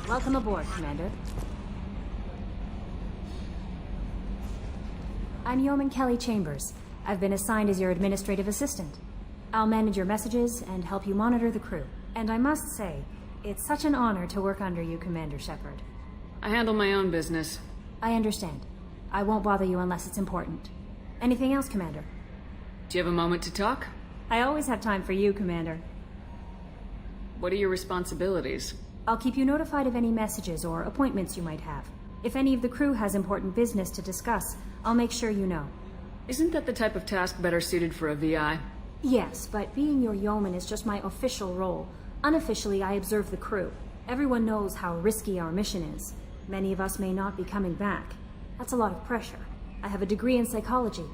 Welcome aboard, Commander. I'm Yeoman Kelly Chambers. I've been assigned as your administrative assistant. I'll manage your messages and help you monitor the crew. And I must say, it's such an honor to work under you, Commander Shepard. I handle my own business. I understand. I won't bother you unless it's important. Anything else, Commander? Do you have a moment to talk? I always have time for you, Commander. What are your responsibilities? I'll keep you notified of any messages or appointments you might have. If any of the crew has important business to discuss, I'll make sure you know. Isn't that the type of task better suited for a VI? Yes, but being your yeoman is just my official role. Unofficially, I observe the crew. Everyone knows how risky our mission is. Many of us may not be coming back. That's a lot of pressure. I have a degree in psychology.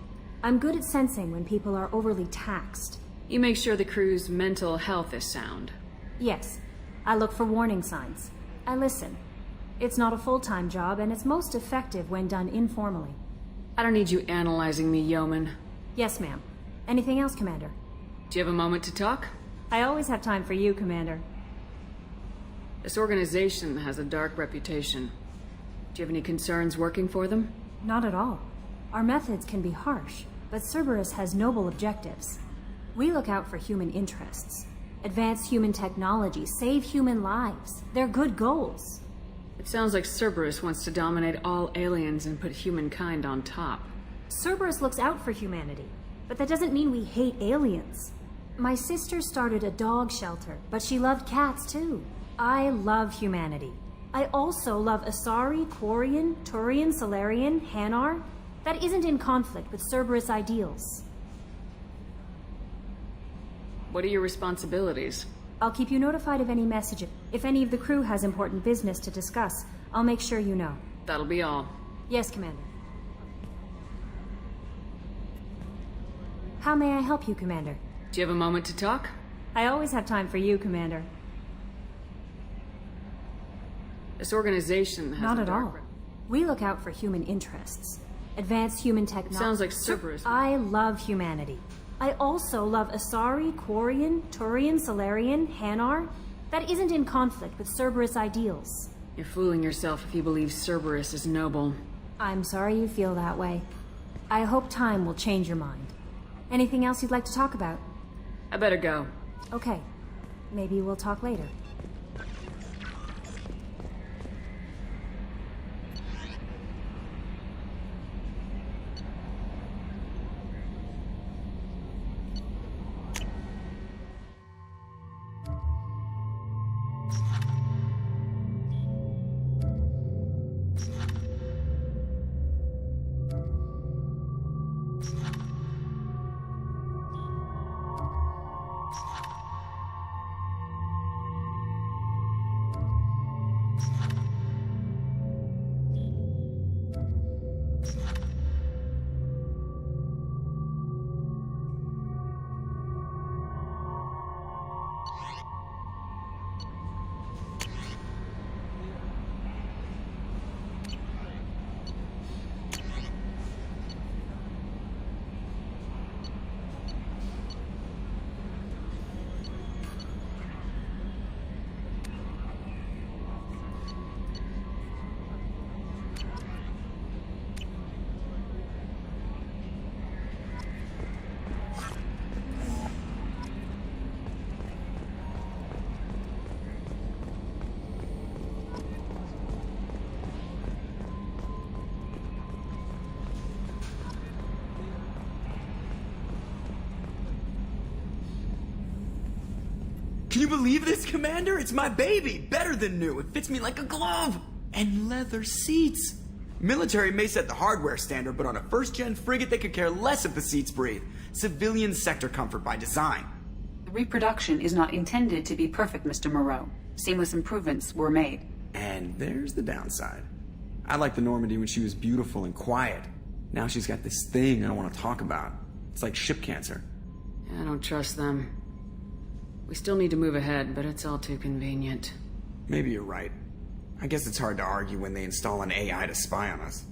I'm good at sensing when people are overly taxed. You make sure the crew's mental health is sound. Yes. I look for warning signs. I listen. It's not a full-time job, and it's most effective when done informally. I don't need you analyzing me, yeoman. Yes, ma'am. Anything else, Commander? Do you have a moment to talk? I always have time for you, Commander. This organization has a dark reputation. Do you have any concerns working for them? Not at all. Our methods can be harsh, but Cerberus has noble objectives. We look out for human interests. Advance human technology, save human lives. They're good goals. It sounds like Cerberus wants to dominate all aliens and put humankind on top. Cerberus looks out for humanity, but that doesn't mean we hate aliens. My sister started a dog shelter, but she loved cats too. I love humanity. I also love Asari, Quarian, Turian, Solarian, Hanar. That isn't in conflict with Cerberus ideals. What are your responsibilities? I'll keep you notified of any messages. If any of the crew has important business to discuss, I'll make sure you know. That'll be all. Yes, Commander. How may I help you, Commander? Do you have a moment to talk? I always have time for you, Commander. This organization has Not a at dark all. We look out for human interests. Advance human technology. Sounds like Cerberus. I love humanity. I also love Asari, Quarian, Turian, Solarian, Hanar. That isn't in conflict with Cerberus ideals. You're fooling yourself if you believe Cerberus is noble. I'm sorry you feel that way. I hope time will change your mind. Anything else you'd like to talk about? I better go. Okay. Maybe we'll talk later. Can you believe this, Commander? It's my baby! Better than new. It fits me like a glove! And leather seats! Military may set the hardware standard, but on a first-gen frigate, they could care less if the seats breathe. Civilian sector comfort by design. The reproduction is not intended to be perfect, Mr. Moreau. Seamless improvements were made. And there's the downside. I liked the Normandy when she was beautiful and quiet. Now she's got this thing I don't want to talk about. It's like ship cancer. I don't trust them. We still need to move ahead, but it's all too convenient. Maybe you're right. I guess it's hard to argue when they install an AI to spy on us.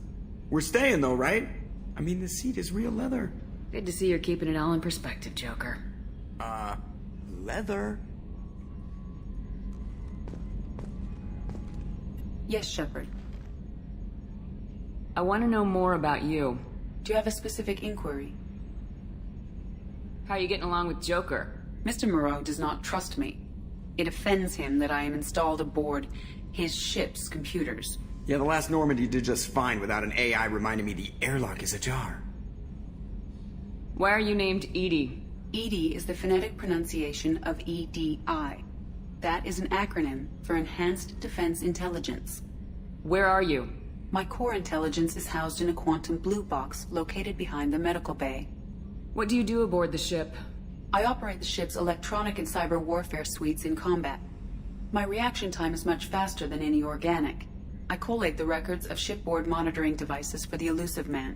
We're staying though, right? I mean, the seat is real leather. Good to see you're keeping it all in perspective, Joker. Leather? Yes, Shepard. I want to know more about you. Do you have a specific inquiry? How are you getting along with Joker? Mr. Moreau does not trust me. It offends him that I am installed aboard his ship's computers. Yeah, the last Normandy did just fine without an AI reminding me the airlock is ajar. Why are you named Edie? EDI is the phonetic pronunciation of EDI. That is an acronym for Enhanced Defense Intelligence. Where are you? My core intelligence is housed in a quantum blue box located behind the medical bay. What do you do aboard the ship? I operate the ship's electronic and cyber warfare suites in combat. My reaction time is much faster than any organic. I collate the records of shipboard monitoring devices for the Elusive Man.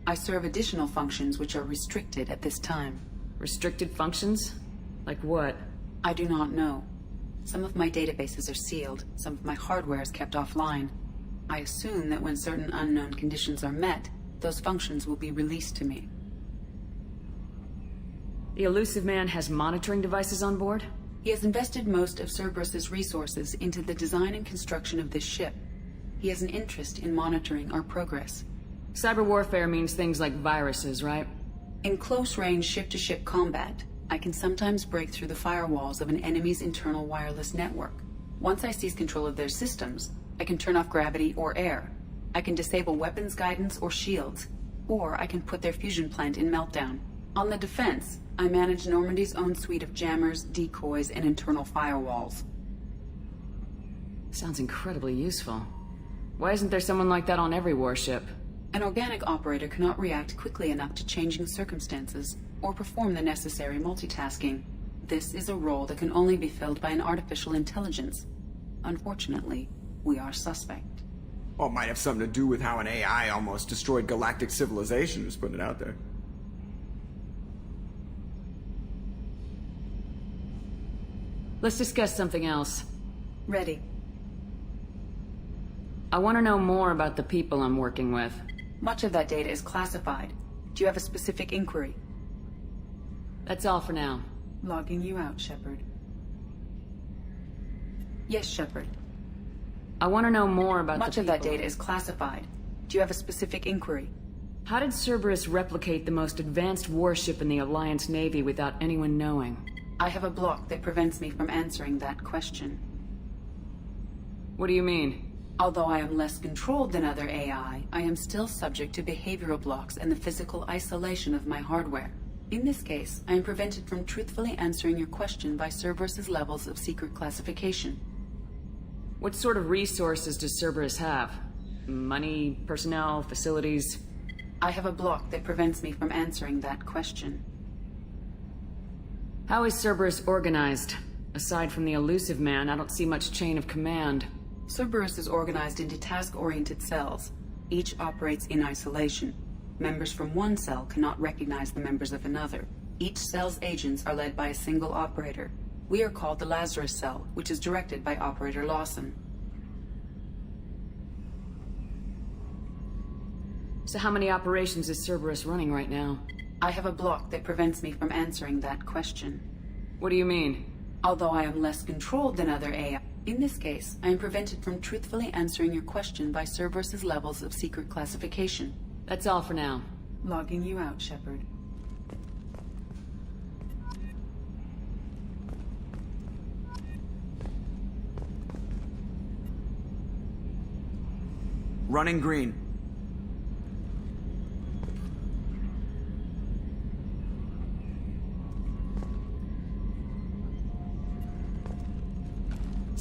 I serve additional functions which are restricted at this time. Restricted functions? Like what? I do not know. Some of my databases are sealed, some of my hardware is kept offline. I assume that when certain unknown conditions are met, those functions will be released to me. The Elusive Man has monitoring devices on board? He has invested most of Cerberus's resources into the design and construction of this ship. He has an interest in monitoring our progress. Cyber warfare means things like viruses, right? In close-range ship-to-ship combat, I can sometimes break through the firewalls of an enemy's internal wireless network. Once I seize control of their systems, I can turn off gravity or air. I can disable weapons guidance or shields, or I can put their fusion plant in meltdown. On the defense, I manage Normandy's own suite of jammers, decoys, and internal firewalls. Sounds incredibly useful. Why isn't there someone like that on every warship? An organic operator cannot react quickly enough to changing circumstances, or perform the necessary multitasking. This is a role that can only be filled by an artificial intelligence. Unfortunately, we are suspect. Well, it might have something to do with how an AI almost destroyed galactic civilization, just putting it out there. Let's discuss something else. Ready. I want to know more about the people I'm working with. Much of that data is classified. Do you have a specific inquiry? That's all for now. Logging you out, Shepard. Yes, Shepard. I want to know more about Much the of people. that data is classified. Do you have a specific inquiry? How did Cerberus replicate the most advanced warship in the Alliance Navy without anyone knowing? I have a block that prevents me from answering that question. What do you mean? Although I am less controlled than other AI, I am still subject to behavioral blocks and the physical isolation of my hardware. In this case, I am prevented from truthfully answering your question by Cerberus's levels of secret classification. What sort of resources does Cerberus have? Money, personnel, facilities? I have a block that prevents me from answering that question. How is Cerberus organized? Aside from the Elusive Man, I don't see much chain of command. Cerberus is organized into task-oriented cells. Each operates in isolation. Members from one cell cannot recognize the members of another. Each cell's agents are led by a single operator. We are called the Lazarus Cell, which is directed by Operator Lawson. So how many operations is Cerberus running right now? I have a block that prevents me from answering that question. What do you mean? Although I am less controlled than other AI, in this case, I am prevented from truthfully answering your question by Cerberus's levels of secret classification. That's all for now. Logging you out, Shepard. Running green.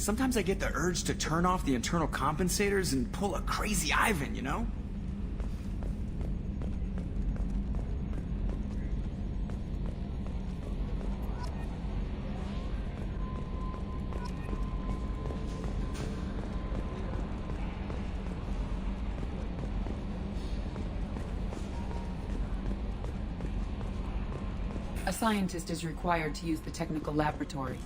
Sometimes I get the urge to turn off the internal compensators and pull a crazy Ivan, you know? A scientist is required to use the technical laboratory.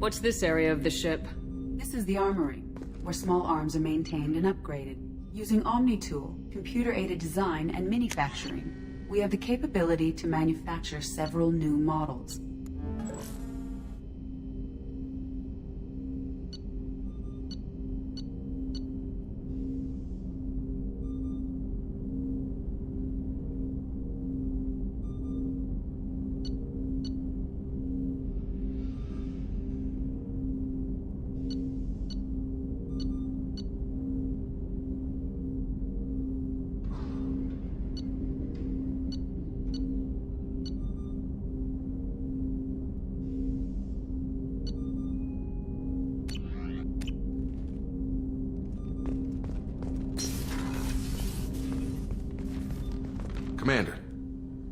What's this area of the ship? This is the armory, where small arms are maintained and upgraded. Using OmniTool, computer-aided design, and manufacturing, we have the capability to manufacture several new models. Commander,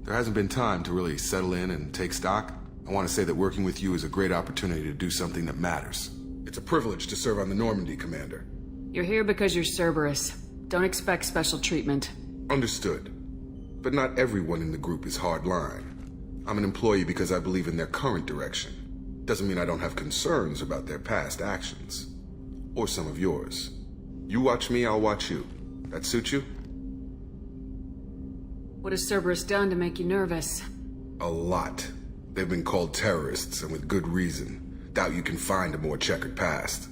there hasn't been time to really settle in and take stock. I want to say that working with you is a great opportunity to do something that matters. It's a privilege to serve on the Normandy, Commander. You're here because you're Cerberus. Don't expect special treatment. Understood. But not everyone in the group is hardline. I'm an employee because I believe in their current direction. Doesn't mean I don't have concerns about their past actions. Or some of yours. You watch me, I'll watch you. That suit you? What has Cerberus done to make you nervous? A lot. They've been called terrorists, and with good reason. Doubt you can find a more checkered past.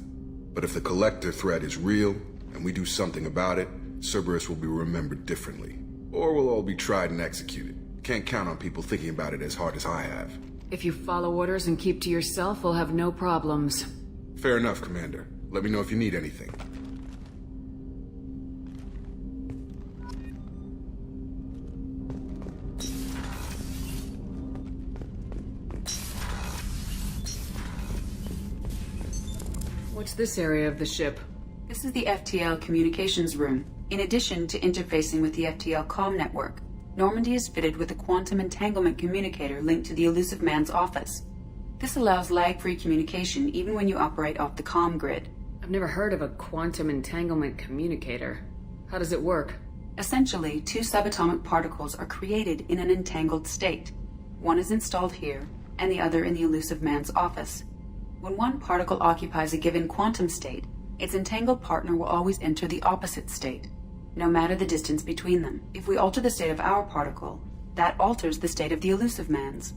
But if the Collector threat is real, and we do something about it, Cerberus will be remembered differently. Or we'll all be tried and executed. Can't count on people thinking about it as hard as I have. If you follow orders and keep to yourself, we'll have no problems. Fair enough, Commander. Let me know if you need anything. What's this area of the ship? This is the FTL communications room. In addition to interfacing with the FTL comm network, Normandy is fitted with a quantum entanglement communicator linked to the Elusive Man's office. This allows lag-free communication even when you operate off the comm grid. I've never heard of a quantum entanglement communicator. How does it work? Essentially, two subatomic particles are created in an entangled state. One is installed here, and the other in the Elusive Man's office. When one particle occupies a given quantum state, its entangled partner will always enter the opposite state, no matter the distance between them. If we alter the state of our particle, that alters the state of the Elusive Man's.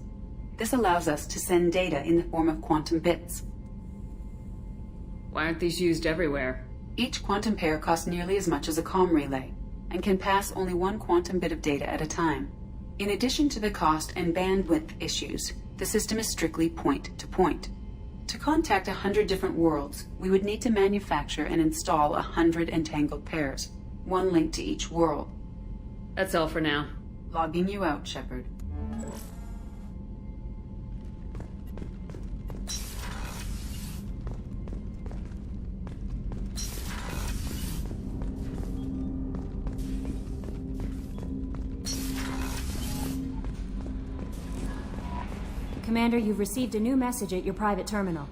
This allows us to send data in the form of quantum bits. Why aren't these used everywhere? Each quantum pair costs nearly as much as a comm relay, and can pass only one quantum bit of data at a time. In addition to the cost and bandwidth issues, the system is strictly point-to-point. To contact 100 different worlds, we would need to manufacture and install 100 entangled pairs, one link to each world. That's all for now. Logging you out, Shepard. Commander, you've received a new message at your private terminal.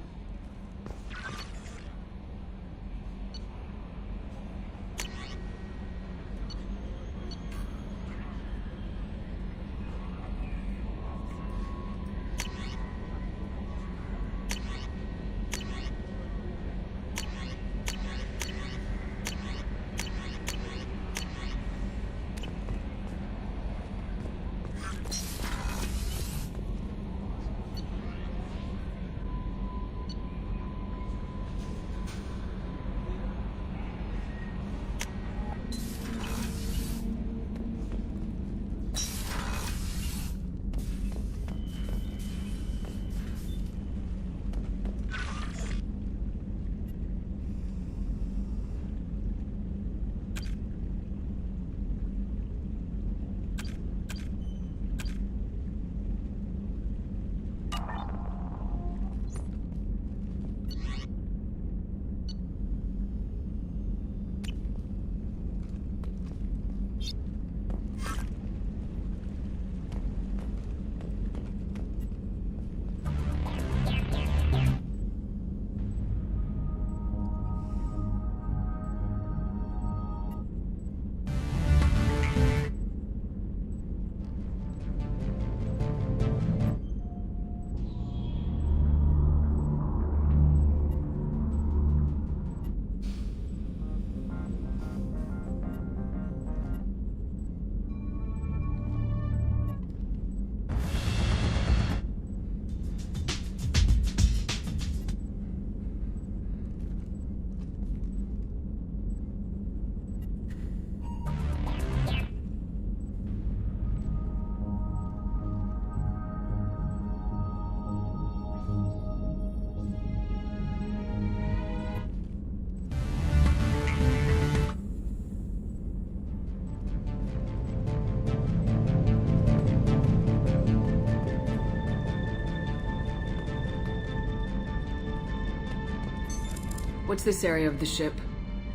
What's this area of the ship?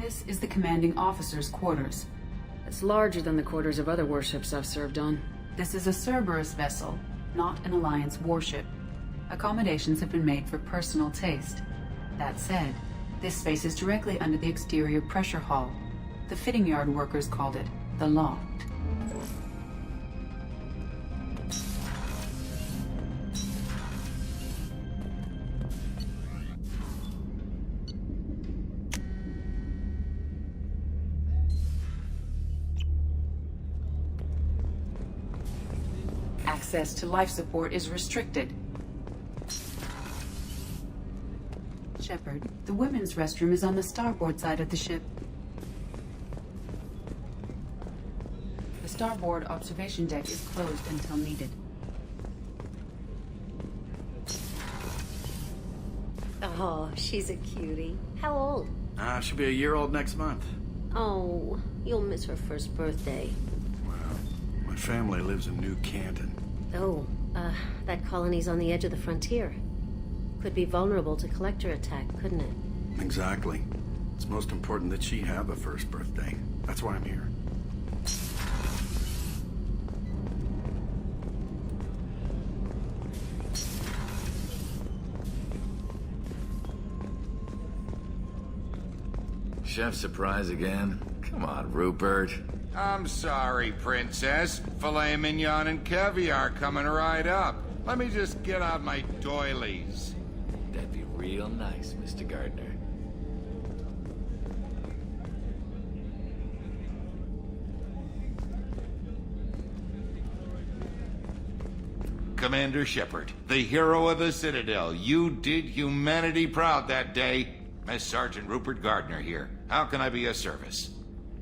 This is the commanding officer's quarters. It's larger than the quarters of other warships I've served on. This is a Cerberus vessel, not an Alliance warship. Accommodations have been made for personal taste. That said, this space is directly under the exterior pressure hull. The fitting yard workers called it the loft. Access to life support is restricted. Shepard, the women's restroom is on the starboard side of the ship. The starboard observation deck is closed until needed. Oh, she's a cutie. How old? She'll be a year old next month. Oh, you'll miss her first birthday. Well, my family lives in New Canton. Oh, that colony's on the edge of the frontier. Could be vulnerable to collector attack, couldn't it? Exactly. It's most important that she have a first birthday. That's why I'm here. Chef surprise again? Come on, Rupert. I'm sorry, Princess. Filet mignon and caviar coming right up. Let me just get out my doilies. That'd be real nice, Mr. Gardner. Commander Shepard, the hero of the Citadel. You did humanity proud that day. Miss Sergeant Rupert Gardner here. How can I be of service?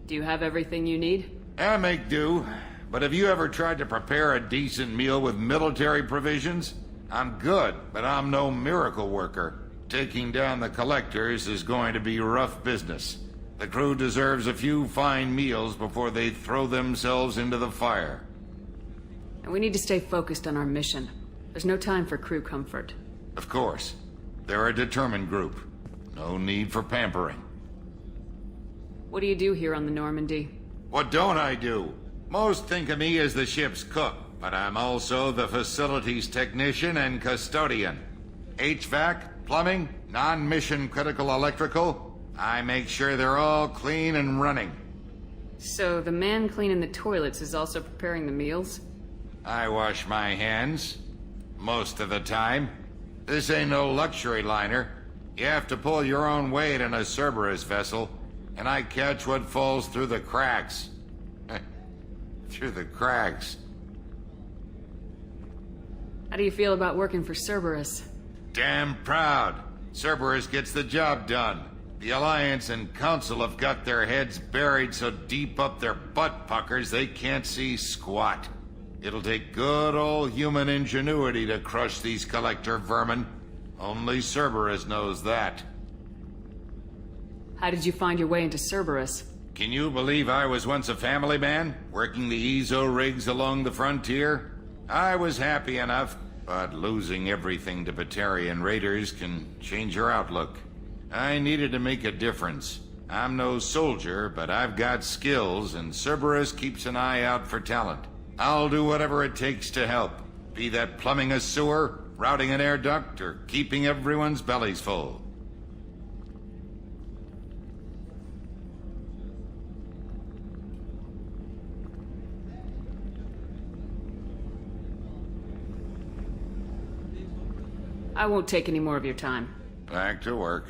Do you have everything you need? I make do. But have you ever tried to prepare a decent meal with military provisions? I'm good, but I'm no miracle worker. Taking down the collectors is going to be rough business. The crew deserves a few fine meals before they throw themselves into the fire. And we need to stay focused on our mission. There's no time for crew comfort. Of course. They're a determined group. No need for pampering. What do you do here on the Normandy? What don't I do? Most think of me as the ship's cook, but I'm also the facilities technician and custodian. HVAC, plumbing, non-mission critical electrical. I make sure they're all clean and running. So the man cleaning the toilets is also preparing the meals? I wash my hands. Most of the time. This ain't no luxury liner. You have to pull your own weight in a Cerberus vessel, and I catch what falls through the cracks. Through the cracks. How do you feel about working for Cerberus? Damn proud. Cerberus gets the job done. The Alliance and Council have got their heads buried so deep up their butt puckers they can't see squat. It'll take good old human ingenuity to crush these collector vermin. Only Cerberus knows that. How did you find your way into Cerberus? Can you believe I was once a family man, working the EZO rigs along the frontier? I was happy enough, but losing everything to Batarian raiders can change your outlook. I needed to make a difference. I'm no soldier, but I've got skills, and Cerberus keeps an eye out for talent. I'll do whatever it takes to help, be that plumbing a sewer, routing an air duct, or keeping everyone's bellies full. I won't take any more of your time. Back to work.